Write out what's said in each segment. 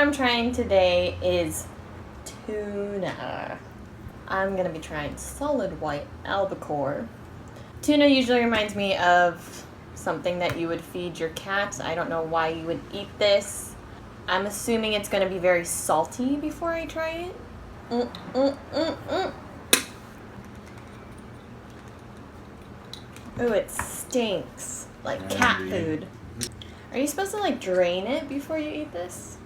I'm trying today is tuna. I'm gonna be trying solid white albacore. Tuna usually reminds me of something that you would feed your cats. I don't know why you would eat this. I'm assuming it's gonna be very salty before I try it. Ooh, it stinks like cat food. Are you supposed to like drain it before you eat this?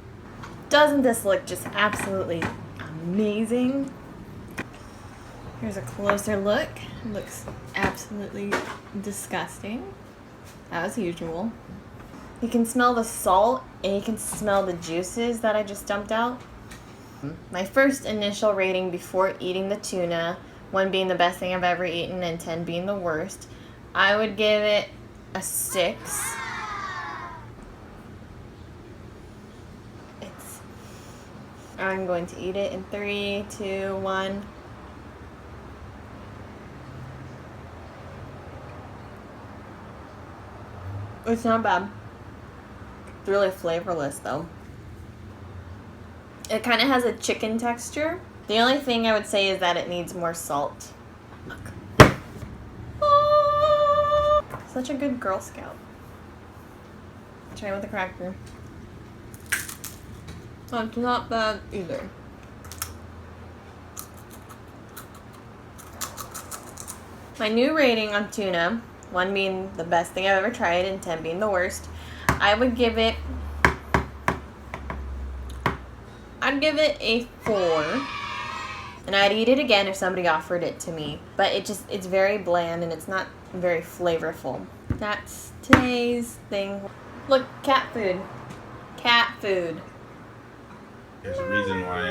Doesn't this look just absolutely amazing? Here's a closer look. It looks absolutely disgusting, as usual. You can smell the salt and you can smell the juices that I just dumped out. My first initial rating before eating the tuna, 1 being the best thing I've ever eaten and 10 being the worst, I would give it a 6. I'm going to eat it in 3, 2, 1. It's not bad. It's really flavorless though. It kind of has a chicken texture. The only thing I would say is that it needs more salt. Look. Oh, such a good Girl Scout. Try it with a cracker. Oh, it's not bad either. My new rating on tuna, 1 being the best thing I've ever tried and 10 being the worst, I would give it, a 4. And I'd eat it again if somebody offered it to me. But it's very bland and it's not very flavorful. That's today's thing. Look, cat food. Cat food. There's a reason why